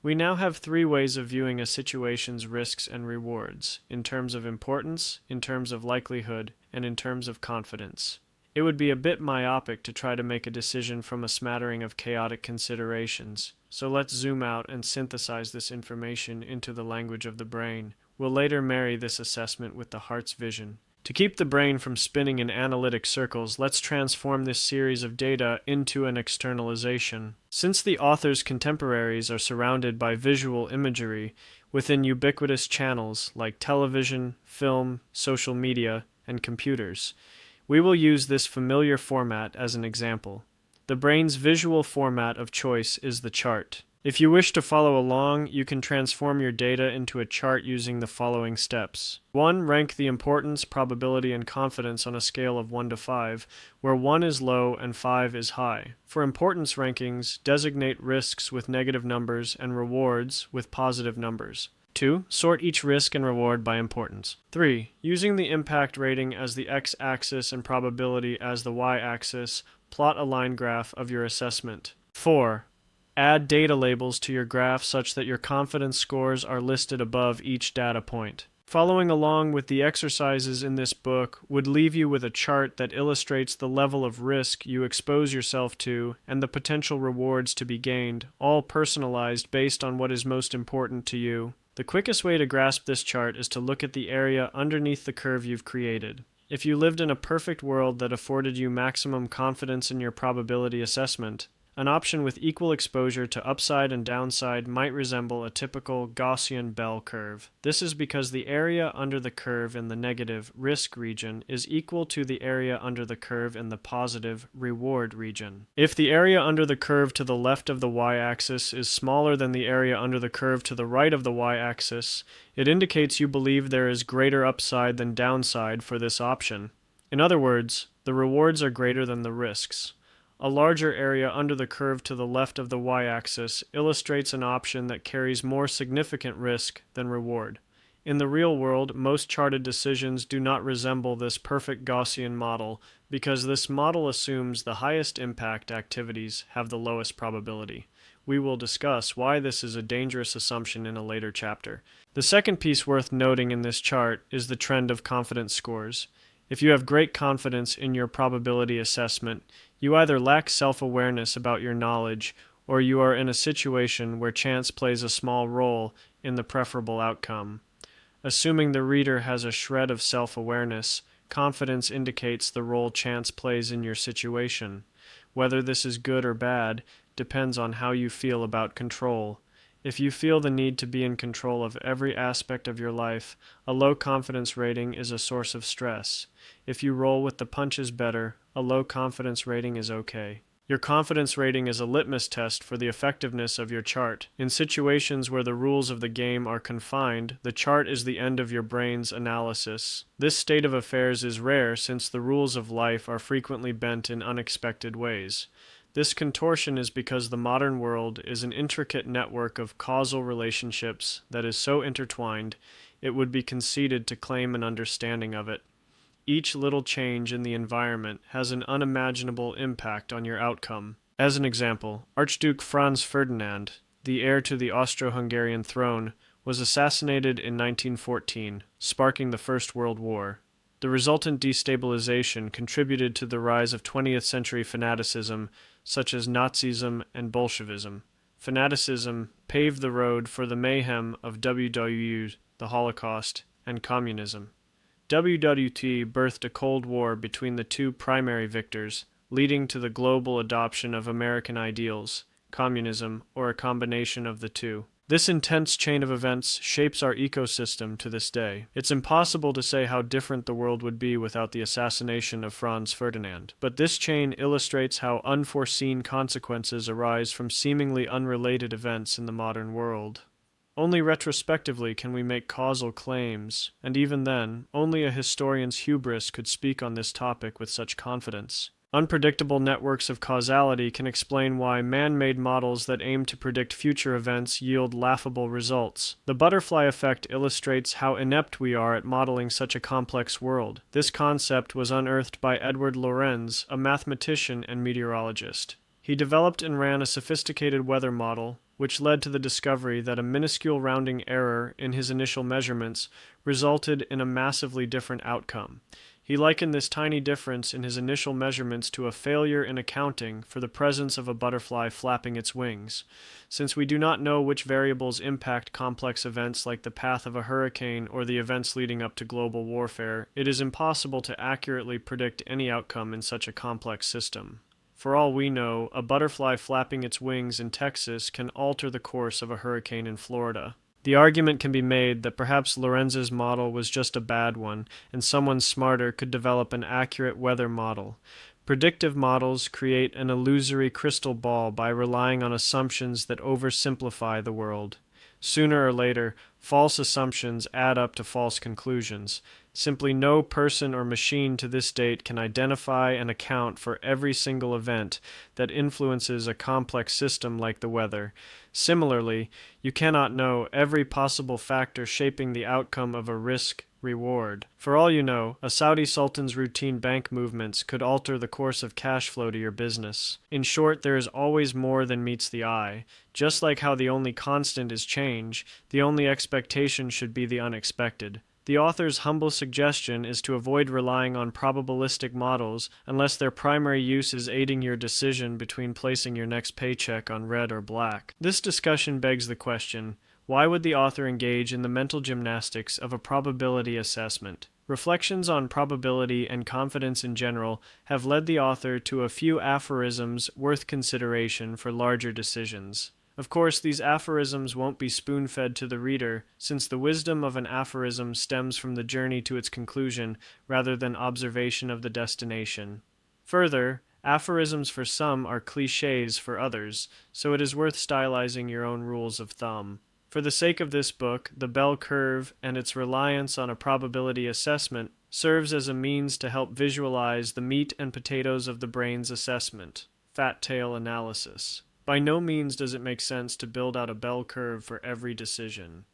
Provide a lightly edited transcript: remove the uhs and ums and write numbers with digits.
We now have three ways of viewing a situation's risks and rewards, in terms of importance, in terms of likelihood, and in terms of confidence. It would be a bit myopic to try to make a decision from a smattering of chaotic considerations, so let's zoom out and synthesize this information into the language of the brain. We'll later marry this assessment with the heart's vision. To keep the brain from spinning in analytic circles, let's transform this series of data into an externalization. Since the author's contemporaries are surrounded by visual imagery within ubiquitous channels like television, film, social media, and computers, we will use this familiar format as an example. The brain's visual format of choice is the chart. If you wish to follow along, you can transform your data into a chart using the following steps. 1. Rank the importance, probability, and confidence on a scale of 1 to 5, where 1 is low and 5 is high. For importance rankings, designate risks with negative numbers and rewards with positive numbers. 2. Sort each risk and reward by importance. 3. Using the impact rating as the x-axis and probability as the y-axis, plot a line graph of your assessment. 4. Add data labels to your graph such that your confidence scores are listed above each data point. Following along with the exercises in this book would leave you with a chart that illustrates the level of risk you expose yourself to and the potential rewards to be gained, all personalized based on what is most important to you. The quickest way to grasp this chart is to look at the area underneath the curve you've created. If you lived in a perfect world that afforded you maximum confidence in your probability assessment, an option with equal exposure to upside and downside might resemble a typical Gaussian bell curve. This is because the area under the curve in the negative risk region is equal to the area under the curve in the positive reward region. If the area under the curve to the left of the y-axis is smaller than the area under the curve to the right of the y-axis, it indicates you believe there is greater upside than downside for this option. In other words, the rewards are greater than the risks. A larger area under the curve to the left of the y-axis illustrates an option that carries more significant risk than reward. In the real world, most charted decisions do not resemble this perfect Gaussian model because this model assumes the highest impact activities have the lowest probability. We will discuss why this is a dangerous assumption in a later chapter. The second piece worth noting in this chart is the trend of confidence scores. If you have great confidence in your probability assessment, you either lack self-awareness about your knowledge or you are in a situation where chance plays a small role in the preferable outcome. Assuming the reader has a shred of self-awareness, confidence indicates the role chance plays in your situation. Whether this is good or bad depends on how you feel about control. If you feel the need to be in control of every aspect of your life, a low confidence rating is a source of stress. If you roll with the punches better, a low confidence rating is okay. Your confidence rating is a litmus test for the effectiveness of your chart. In situations where the rules of the game are confined, the chart is the end of your brain's analysis. This state of affairs is rare since the rules of life are frequently bent in unexpected ways. This contortion is because the modern world is an intricate network of causal relationships that is so intertwined it would be conceited to claim an understanding of it. Each little change in the environment has an unimaginable impact on your outcome. As an example, Archduke Franz Ferdinand, the heir to the Austro-Hungarian throne, was assassinated in 1914, sparking the First World War. The resultant destabilization contributed to the rise of 20th century fanaticism such as Nazism and Bolshevism. Fanaticism paved the road for the mayhem of WW, the Holocaust, and communism. WWT birthed a Cold War between the two primary victors, leading to the global adoption of American ideals, communism, or a combination of the two. This intense chain of events shapes our ecosystem to this day. It's impossible to say how different the world would be without the assassination of Franz Ferdinand. But this chain illustrates how unforeseen consequences arise from seemingly unrelated events in the modern world. Only retrospectively can we make causal claims, and even then, only a historian's hubris could speak on this topic with such confidence. Unpredictable networks of causality can explain why man-made models that aim to predict future events yield laughable results. The butterfly effect illustrates how inept we are at modeling such a complex world. This concept was unearthed by Edward Lorenz, a mathematician and meteorologist. He developed and ran a sophisticated weather model, which led to the discovery that a minuscule rounding error in his initial measurements resulted in a massively different outcome. He likened this tiny difference in his initial measurements to a failure in accounting for the presence of a butterfly flapping its wings. Since we do not know which variables impact complex events like the path of a hurricane or the events leading up to global warfare, it is impossible to accurately predict any outcome in such a complex system. For all we know, a butterfly flapping its wings in Texas can alter the course of a hurricane in Florida. The argument can be made that perhaps Lorenz's model was just a bad one, and someone smarter could develop an accurate weather model. Predictive models create an illusory crystal ball by relying on assumptions that oversimplify the world. Sooner or later, false assumptions add up to false conclusions. Simply no person or machine to this date can identify and account for every single event that influences a complex system like the weather. Similarly, you cannot know every possible factor shaping the outcome of a risk-reward. For all you know, a Saudi sultan's routine bank movements could alter the course of cash flow to your business. In short, there is always more than meets the eye. Just like how the only constant is change, the only expectation should be the unexpected. The author's humble suggestion is to avoid relying on probabilistic models unless their primary use is aiding your decision between placing your next paycheck on red or black. This discussion begs the question, why would the author engage in the mental gymnastics of a probability assessment? Reflections on probability and confidence in general have led the author to a few aphorisms worth consideration for larger decisions. Of course, these aphorisms won't be spoon-fed to the reader, since the wisdom of an aphorism stems from the journey to its conclusion rather than observation of the destination. Further, aphorisms for some are clichés for others, so it is worth stylizing your own rules of thumb. For the sake of this book, the bell curve and its reliance on a probability assessment serves as a means to help visualize the meat and potatoes of the brain's assessment, fat tail analysis. By no means does it make sense to build out a bell curve for every decision.